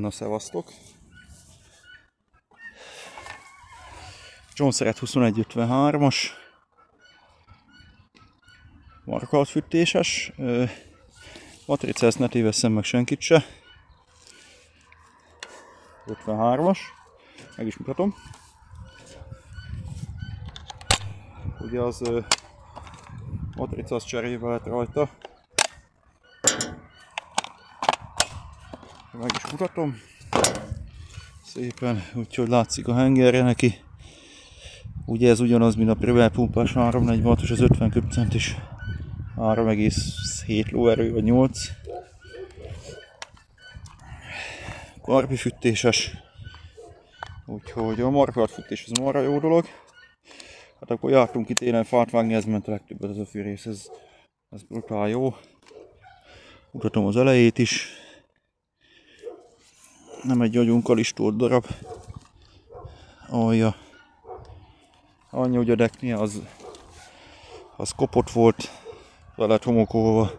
Na, szevasztok! Jonsered 2153-as markaltfűtéses. Matrica, ezt ne tévesszem meg senkit se. 53-as. Meg is mutatom. Ugye az matrica az cserébe lett rajta. Meg is mutatom. Szépen, úgyhogy látszik a hengerje neki. Ugye ez ugyanaz, mint a privel pumpás 346-os, az 50 köbcentis 3,7 lóerő vagy 8. Karbifűtéses. Úgyhogy a markaltfűtés az marra jó dolog. Hát akkor jártunk itt télen fát vágni, ez ment a legtöbbet, az a fűrész, ez brutál jó. Mutatom az elejét is. Nem egy agyunkkal is tólt darab. Alja. Annyi, hogy a deknie az kopott volt, le lett homokolva.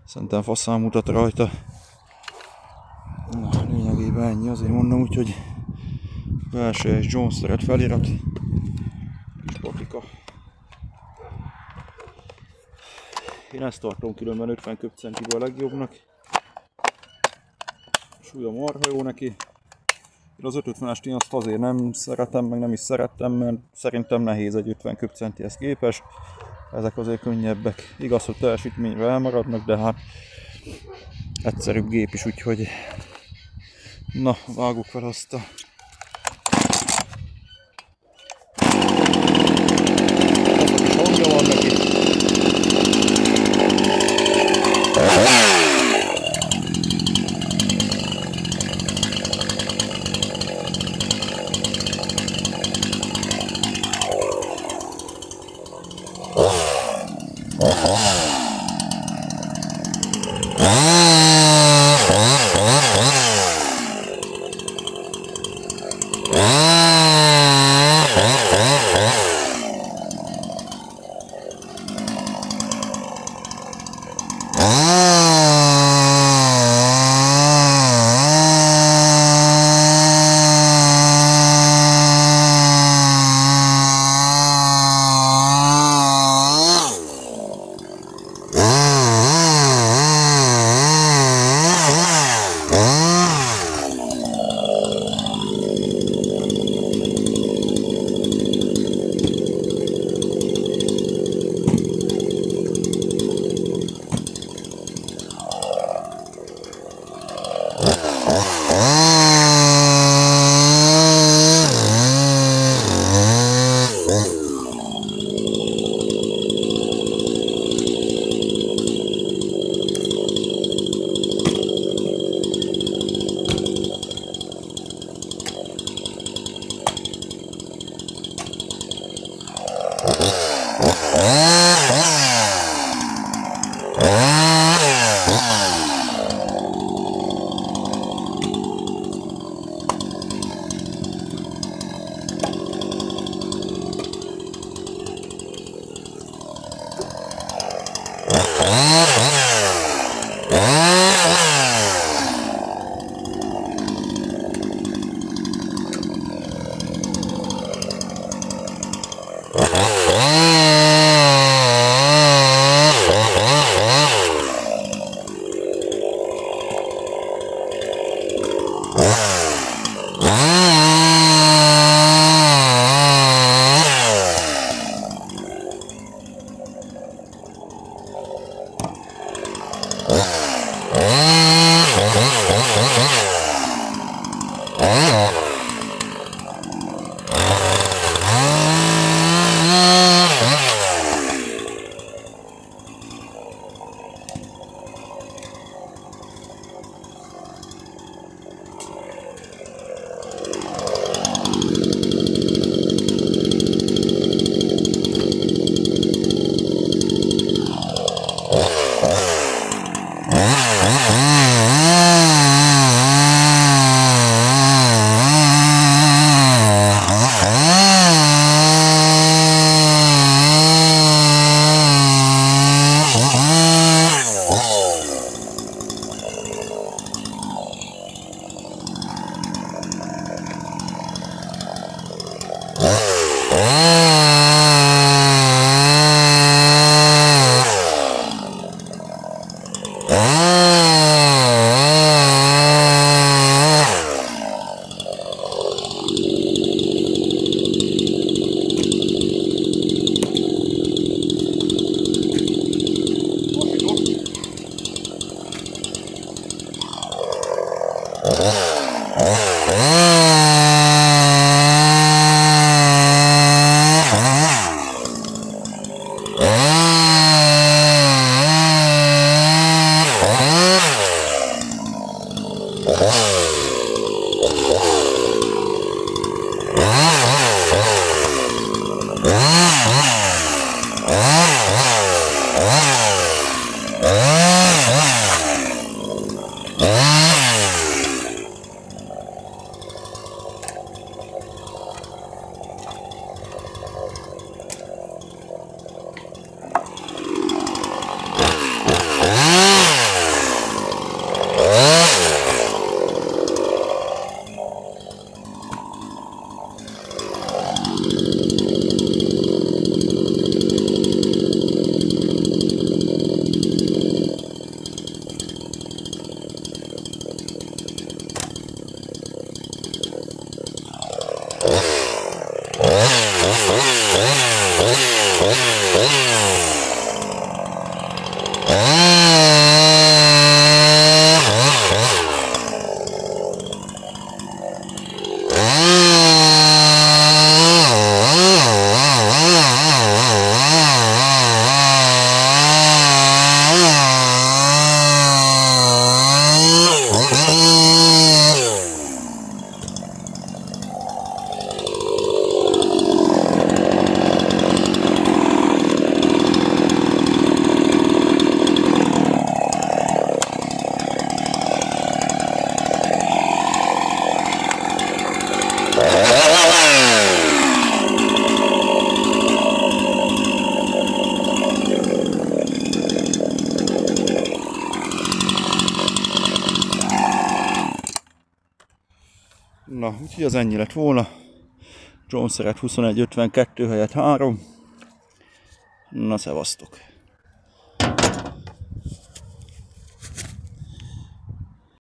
Szerintem faszán mutat rajta. Na, lényegében ennyi, azért mondom, úgyhogy belső és jonsered felirat. Patika. Én ezt tartom különben 50 köbcentiből a legjobbnak. Súlya marha jó neki. Én az 550-est én azt azért nem szeretem, meg nem is szerettem, mert szerintem nehéz egy 50 köbcentihez képest. Ezek azért könnyebbek. Igaz, hogy teljesítményben elmaradnak, de hát egyszerűbb gép is, úgyhogy na, vágjuk fel azt a hangja van neki. Na, úgyhogy az ennyi lett volna. jonsered 2152 helyett 3. Na, szevasztok!